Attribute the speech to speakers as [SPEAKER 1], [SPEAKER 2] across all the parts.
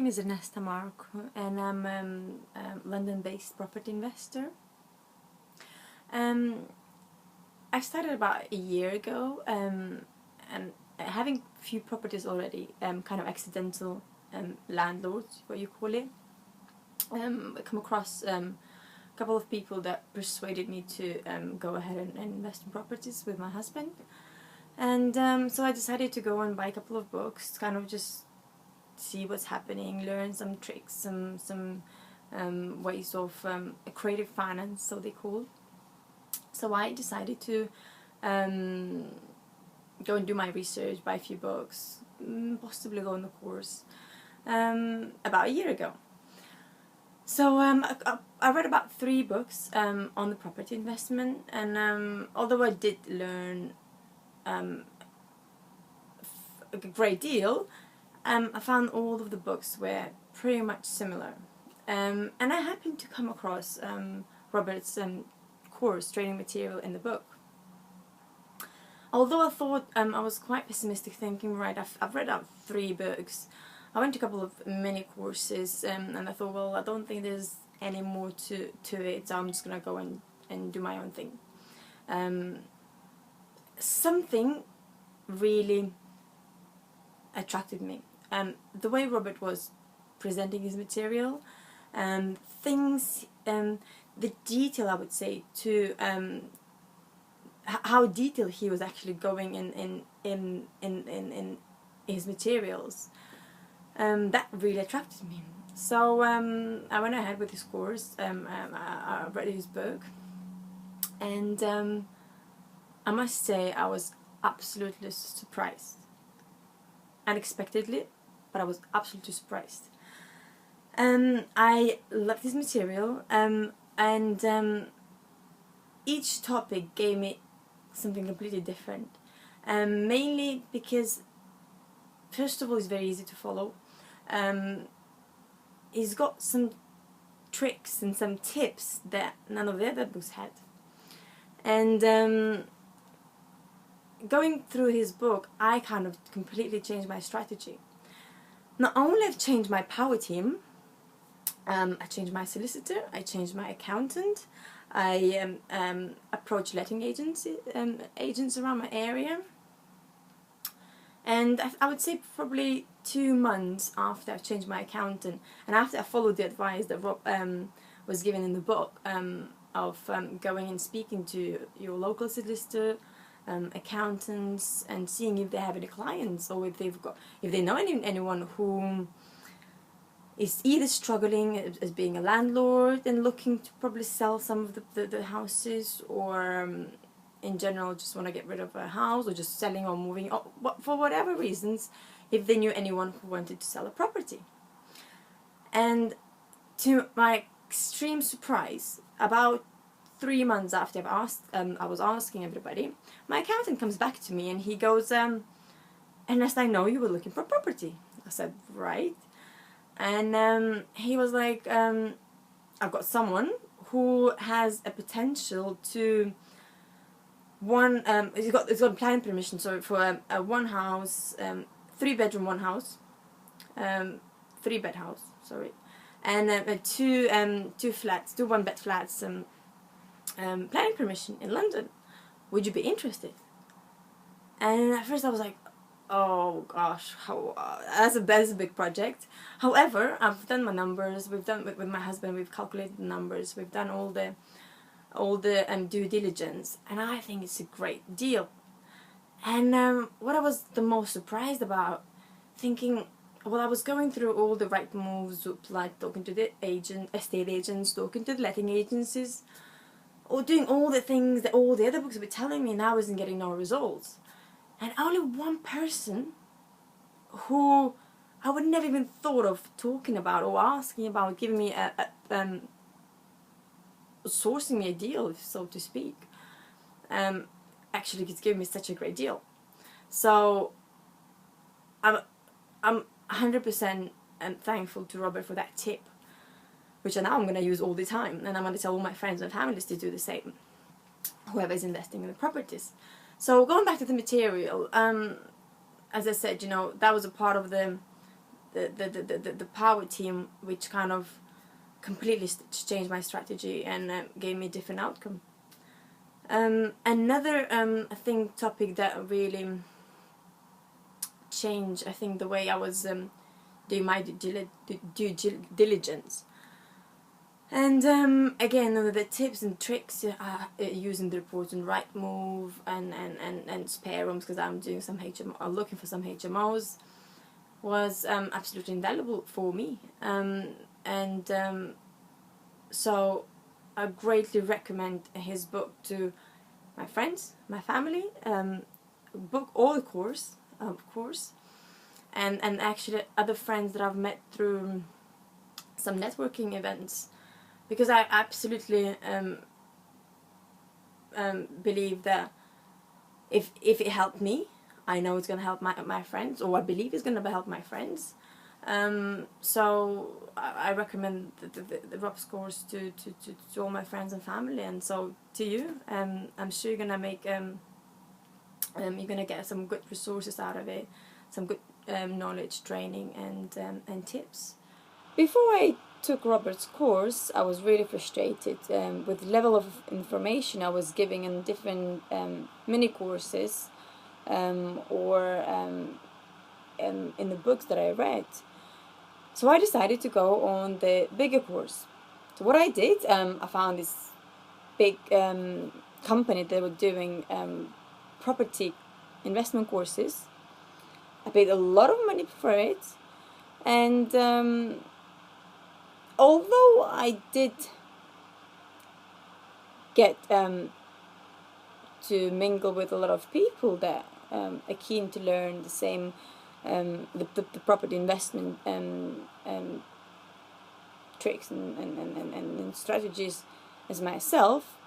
[SPEAKER 1] name is Ernesta and I'm a London-based property investor. I started about a year ago, and having a few properties already, kind of accidental landlords, what you call it. I come across a couple of people that persuaded me to go ahead and invest in properties with my husband. And so I decided to go and buy a couple of books, kind of just see what's happening, learn some tricks, some ways of creative finance, so they call. So I decided to go and do my research, buy a few books, possibly go on the course about a year ago. So I read about 3 books on the property investment, and although I did learn a great deal, I found all of the books were pretty much similar. And I happened to come across Robert's course, training material in the book. Although I thought I was quite pessimistic, thinking, right, I've read out 3 books. I went to a couple of mini courses, and I thought, well, I don't think there's any more to it, so I'm just going to go and do my own thing. Something really attracted me. The way Robert was presenting his material, things, the detail, I would say, to how detailed he was actually going in his materials, that really attracted me. So I went ahead with his course. I read his book, and I must say I was absolutely surprised. Unexpectedly, but I was absolutely surprised. I loved his material, and each topic gave me something completely different. Mainly because, first of all, it's very easy to follow. He's got some tricks and some tips that none of the other books had. And going through his book, I kind of completely changed my strategy. Not only have I changed my power team, I changed my solicitor, I changed my accountant, I approached letting agents around my area. And I would say probably 2 months after I changed my accountant, and after I followed the advice that Rob was given in the book, of going and speaking to your local solicitor, accountants, and seeing if they have any clients, or if they know anyone who is either struggling as being a landlord and looking to probably sell some of the houses, or in general just want to get rid of a house, or just selling or moving, or for whatever reasons, if they knew anyone who wanted to sell a property. And to my extreme surprise, about 3 months after I was asking everybody, my accountant comes back to me and he goes, Ernesta, I know you were looking for property. I said, right. And he was like, I've got someone who has a potential to it's got planning permission, so for a 1 house, 3-bedroom 1 house, 3-bed house, sorry, and 2 flats, 2 1-bed flats, planning permission in London. Would you be interested? And at first I was like, oh gosh, that's a big project. However, I've done my numbers. We've done with my husband. We've calculated the numbers. We've done all the due diligence, and I think it's a great deal. And what I was the most surprised about, thinking, well, I was going through all the right moves, like talking to the estate agents, talking to the letting agencies, or doing all the things that all the other books were telling me, and I wasn't getting no results. And only one person who I would never even thought of talking about or asking about, giving me sourcing me a deal, so to speak, actually it's given me such a great deal. So I'm 100% thankful to Robert for that tip, which now I'm going to use all the time, and I'm going to tell all my friends and families to do the same, whoever is investing in the properties. So going back to the material, as I said, that was a part of the the power team, which kind of completely changed my strategy and gave me a different outcome. Another topic that really changed, I think, the way I was doing my due diligence. And again, the tips and tricks using the reports and Rightmove and spare rooms, because I'm doing some looking for some HMOs, was absolutely invaluable for me. So I greatly recommend his book to my friends, my family. Book all the course, of course, and actually other friends that I've met through some networking events, because I absolutely believe that if it helped me, I know it's going to help my friends, or I believe it's going to help my friends. So I recommend the Rob's course to all my friends and family, and so to you. I'm sure you're gonna make you're gonna get some good resources out of it, some good knowledge, training, and tips. Before I took Robert's course, I was really frustrated with the level of information I was giving in different mini courses or in the books that I read. So I decided to go on the bigger course. So what I did, I found this big company that were doing property investment courses. I paid a lot of money for it, and although I did get to mingle with a lot of people that are keen to learn the same the property investment tricks and strategies as myself,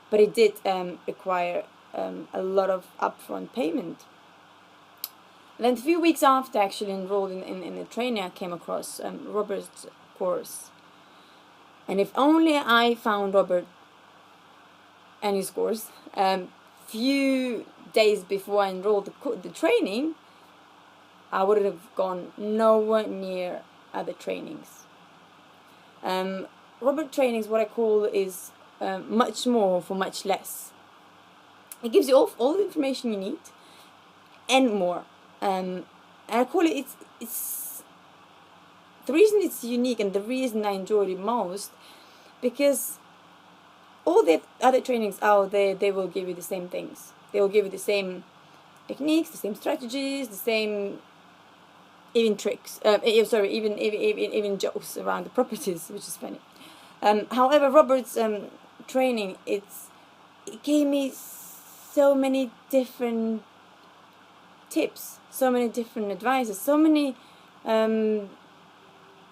[SPEAKER 1] but it did require a lot of upfront payment. And then a few weeks after actually enrolled in the training, I came across Robert's course. And if only I found Robert and his course few days before I enrolled the training, I would have gone nowhere near other trainings. Robert trainings, what I call, is much more for much less. It gives you all the information you need and more. And I call it, it's the reason it's unique and the reason I enjoyed it most, because all the other trainings out there, they will give you the same things. They will give you the same techniques, the same strategies, the same even tricks. Even jokes around the properties, which is funny. However, Robert's training, it gave me so many different tips, so many different advices, so many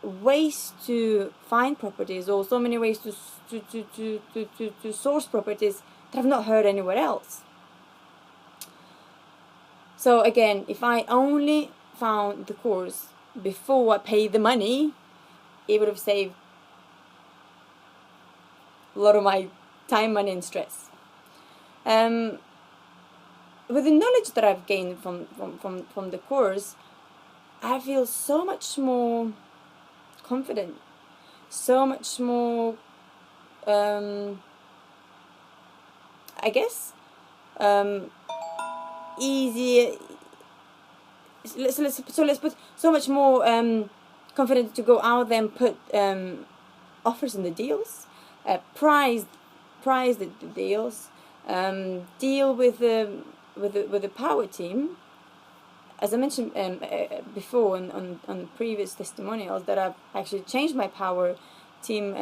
[SPEAKER 1] ways to find properties, or so many ways to source properties that I've not heard anywhere else. So again, if I only found the course before I paid the money, it would have saved a lot of my time, money, and stress. With the knowledge that I've gained from the course, I feel so much more confident, so much more, I guess, easier. So let's put so much more confident to go out there and put offers in the deals, price the deals, deal with the power team. As I mentioned before on previous testimonials, that I've actually changed my power team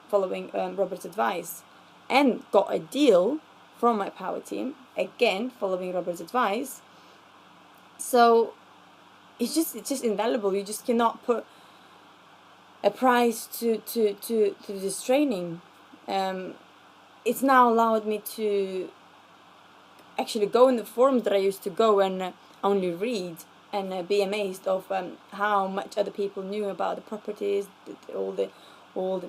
[SPEAKER 1] following Robert's advice, and got a deal from my power team, again following Robert's advice. So it's just invaluable. You just cannot put a price to this training. It's now allowed me to actually go in the forums that I used to go and only read and be amazed of how much other people knew about the properties, all the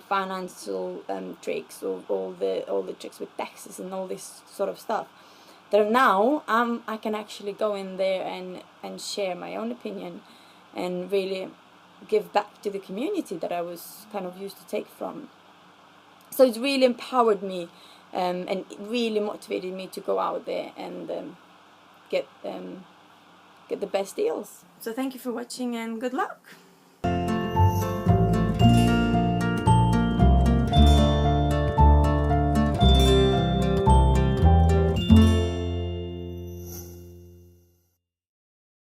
[SPEAKER 1] financial tricks, all the tricks with taxes and all this sort of stuff. that now I can actually go in there and share my own opinion and really give back to the community that I was kind of used to take from. So it's really empowered me and it really motivated me to go out there and get the best deals. So thank you for watching and good luck.